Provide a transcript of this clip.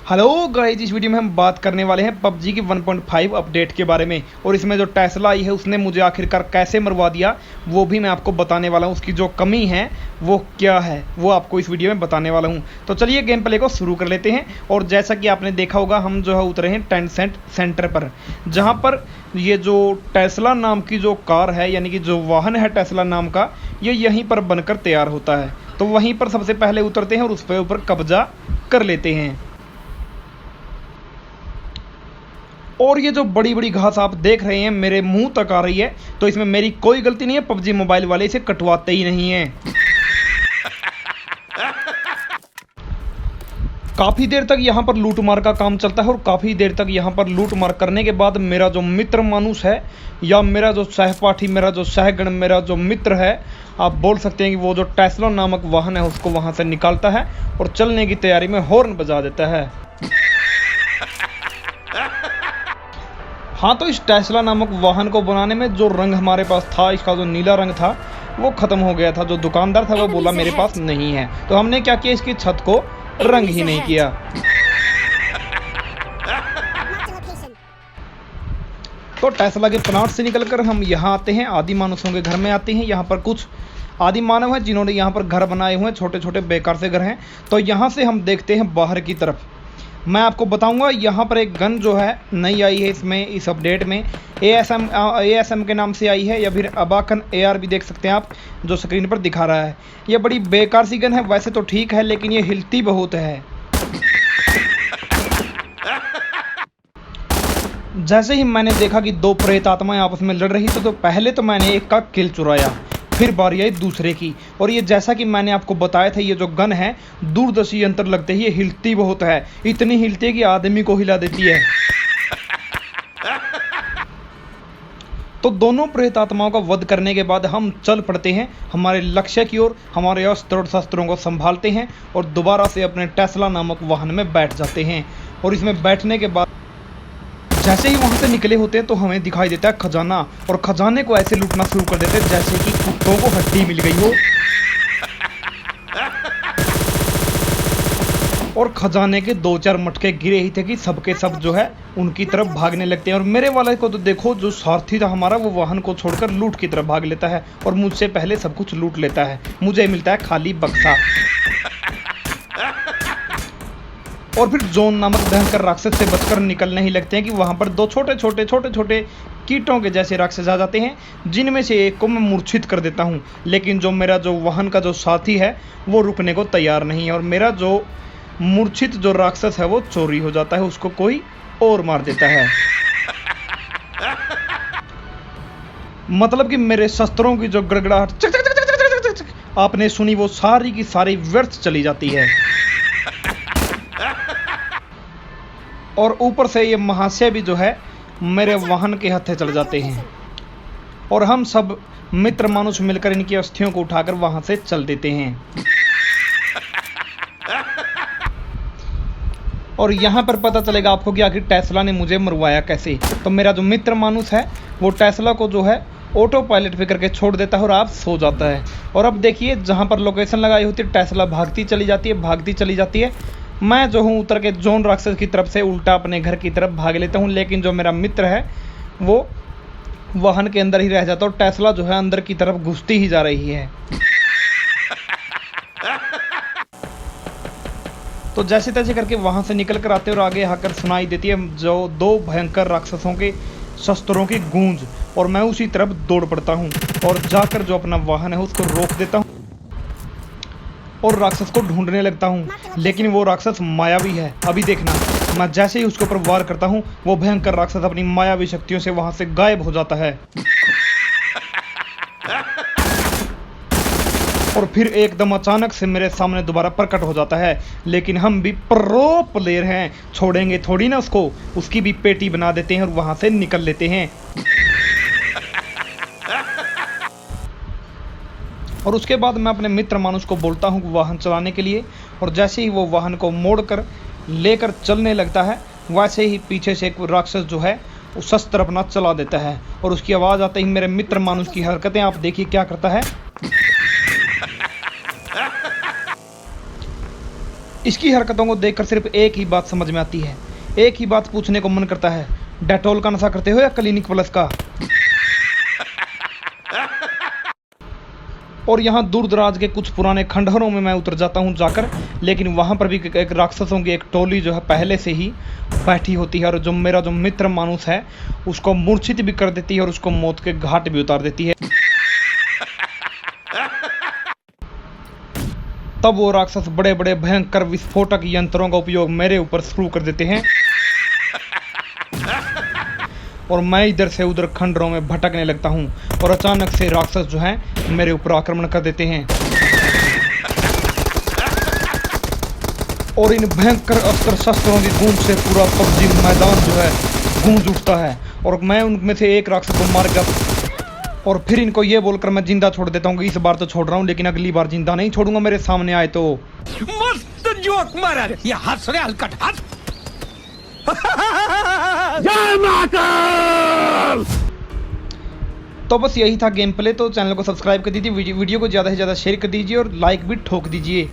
Hello guys, इस video में हम बात करने वाले हैं पबजी की 1.5 अपडेट के बारे में। और इसमें जो टेस्ला आई है उसने मुझे आखिरकार कैसे मरवा दिया वो भी मैं आपको बताने वाला हूँ। उसकी जो कमी है वो क्या है वो आपको इस वीडियो में बताने वाला हूँ। तो चलिए गेम प्ले को शुरू कर लेते हैं। और जैसा कि आपने देखा होगा हम जो है उतरे हैं टेंसेंट सेंटर पर, जहाँ पर ये जो टेस्ला नाम की जो कार है यानी कि जो वाहन है टेस्ला नाम का, ये यहीं पर बनकर तैयार होता है। तो वहीं पर सबसे पहले उतरते हैं और उस पर ऊपर कब्जा कर लेते हैं। और ये जो बड़ी बड़ी घास आप देख रहे हैं मेरे मुंह तक आ रही है, तो इसमें मेरी कोई गलती नहीं है। पबजी मोबाइल वाले इसे कटवाते ही नहीं हैं। काफ़ी देर तक यहाँ पर लूट मार का काम चलता है और काफ़ी देर तक यहाँ पर लूट मार करने के बाद मेरा जो मित्र मानुष है या मेरा जो सहपाठी, मेरा जो सहगण, मेरा जो मित्र है, आप बोल सकते हैं कि वो जो टेस्ला नामक वाहन है उसको वहाँ से निकालता है और चलने की तैयारी में हॉर्न बजा देता है। हाँ, तो इस टेस्ला नामक वाहन को बनाने में जो रंग हमारे पास था, इसका जो नीला रंग था वो ख़त्म हो गया था। जो दुकानदार था वो बोला मेरे पास नहीं है, तो हमने क्या किया, इसकी छत को रंग ही नहीं किया। तो टेस्ला के प्लांट से निकलकर हम यहाँ आते हैं, आदि मानवों के घर में आते हैं। यहाँ पर कुछ आदि मानव हैं जिन्होंने यहाँ पर घर बनाए हुए हैं, छोटे छोटे बेकार से घर हैं। तो यहाँ से हम देखते हैं बाहर की तरफ। मैं आपको बताऊंगा यहाँ पर एक गन जो है नई आई है इसमें, इस अपडेट में ASM के नाम से आई है, या फिर अबाकन AR भी देख सकते हैं आप, जो स्क्रीन पर दिखा रहा है। ये बड़ी बेकार सी गन है, वैसे तो ठीक है लेकिन ये हिलती बहुत है। जैसे ही मैंने देखा कि दो प्रेत आत्माएं आपस में लड़ रही थी, तो पहले तो मैंने एक का किल चुराया, फिर बारी आई दूसरे की। और ये जैसा कि मैंने आपको बताया था, ये जो गन है दूरदर्शी यंत्र लगते ही ये हिलती बहुत है, इतनी हिलती है कि आदमी को हिला देती है। तो दोनों प्रेत आत्माओं का वध करने के बाद हम चल पड़ते हैं हमारे लक्ष्य की ओर, हमारे अस्त्र और शस्त्रों को संभालते हैं और दोबारा से अपने टेस्ला नामक वाहन में बैठ जाते हैं। और इसमें बैठने के बाद जैसे ही वहाँ से निकले होते हैं तो हमें दिखाई देता है खजाना, और खजाने को ऐसे लूटना शुरू कर देते हैं जैसे कि कुत्तों को हड्डी मिल गई हो। और खजाने के 2-4 मटके गिरे ही थे कि सबके सब जो है उनकी तरफ भागने लगते हैं। और मेरे वाले को तो देखो, जो सारथी था हमारा वो वाहन को छोड़कर लूट की तरफ भाग लेता है और मुझसे पहले सब कुछ लूट लेता है। मुझे मिलता है खाली बक्सा। और फिर जोन नामक भयंकर राक्षस से बचकर निकलने ही लगते हैं कि वहाँ पर दो छोटे छोटे कीटों के जैसे राक्षस आ जाते हैं, जिनमें से एक को मैं मूर्छित कर देता हूँ। लेकिन जो मेरा जो वाहन का जो साथी है वो रुकने को तैयार नहीं है, और मेरा जो मूर्छित जो राक्षस है वो चोरी हो जाता है, उसको कोई और मार देता है। मतलब कि मेरे शस्त्रों की जो गड़गड़ाहट चक चक चक चक चक चक चक आपने सुनी, वो सारी की सारी व्यर्थ चली जाती है। और ऊपर से ये महाशय भी जो है मेरे वाहन के हत्थे चढ़ जाते हैं, और हम सब मित्र मानुष मिलकर इनकी अस्थियों को उठाकर वहां से चल देते हैं। और यहाँ पर पता चलेगा आपको कि आखिर टेस्ला ने मुझे मरवाया कैसे। तो मेरा जो मित्र मानुष है वो टेस्ला को जो है ऑटो पायलट पे करके छोड़ देता है और आप सो जाता है। और अब देखिए, जहाँ पर लोकेशन लगाई होती है टेस्ला भागती चली जाती है। मैं जो हूँ उतर के जोन राक्षस की तरफ से उल्टा अपने घर की तरफ भाग लेता हूँ, लेकिन जो मेरा मित्र है वो वाहन के अंदर ही रह जाता है और टेस्ला जो है अंदर की तरफ घुसती ही जा रही है। तो जैसे तैसे करके वहाँ से निकल कर आते और आगे आकर सुनाई देती है जो दो भयंकर राक्षसों के शस्त्रों की गूंज, और मैं उसी तरफ दौड़ पड़ता हूँ और जाकर जो अपना वाहन है उसको रोक देता हूँ और राक्षस को ढूंढने लगता हूँ। लेकिन वो राक्षस मायावी है, अभी देखना। मैं जैसे ही उसके ऊपर वार करता हूँ वो भयंकर राक्षस अपनी मायावी शक्तियों से वहां से गायब हो जाता है। और फिर एकदम अचानक से मेरे सामने दोबारा प्रकट हो जाता है। लेकिन हम भी प्रो प्लेयर हैं, छोड़ेंगे थोड़ी ना उसको, उसकी भी पेटी बना देते हैं और वहां से निकल लेते हैं। और उसके बाद मैं अपने मित्र मानुष को बोलता हूँ वाहन चलाने के लिए, और जैसे ही वो वाहन को मोड़कर लेकर चलने लगता है वैसे ही पीछे से एक राक्षस जो है वो शस्त्र अपना चला देता है। और उसकी आवाज़ आते ही मेरे मित्र मानुष की हरकतें आप देखिए क्या करता है। इसकी हरकतों को देखकर सिर्फ एक ही बात समझ में आती है, एक ही बात पूछने को मन करता है, डेटॉल का नशा करते हो या क्लिनिक प्लस का? और यहाँ दूर दराज के कुछ पुराने खंडहरों में मैं उतर जाता हूँ जाकर, लेकिन वहाँ पर भी एक राक्षसों की एक टोली जो है पहले से ही बैठी होती है और जो मेरा जो मित्र मानुस है उसको मूर्छित भी कर देती है और उसको मौत के घाट भी उतार देती है। तब वो राक्षस बड़े बड़े भयंकर विस्फोटक यंत्रों का उपयोग मेरे ऊपर शुरू कर देते हैं और मैं इधर से उधर खंडरों में भटकने लगता हूँ और अचानक से राक्षस जो है मेरे ऊपर आक्रमण कर देते हैं और इन भयंकर अस्त्र शस्त्रों की गूंज से पूरा पबजी मैदान जो है गूंज उठता है और मैं उनमें से एक राक्षस को मार गया और फिर इनको ये बोलकर मैं जिंदा छोड़ देता हूँ कि इस बार तो छोड़ रहा हूँ लेकिन अगली बार जिंदा नहीं छोड़ूंगा, मेरे सामने आए तो। मस्त जोक मारा रे, ये हंस रहे हलकट हंस। जय महाकाल। तो बस यही था गेम प्ले। तो चैनल को सब्सक्राइब कर दीजिए, वीडियो को ज़्यादा से ज़्यादा शेयर कर दीजिए और लाइक भी ठोक दीजिए।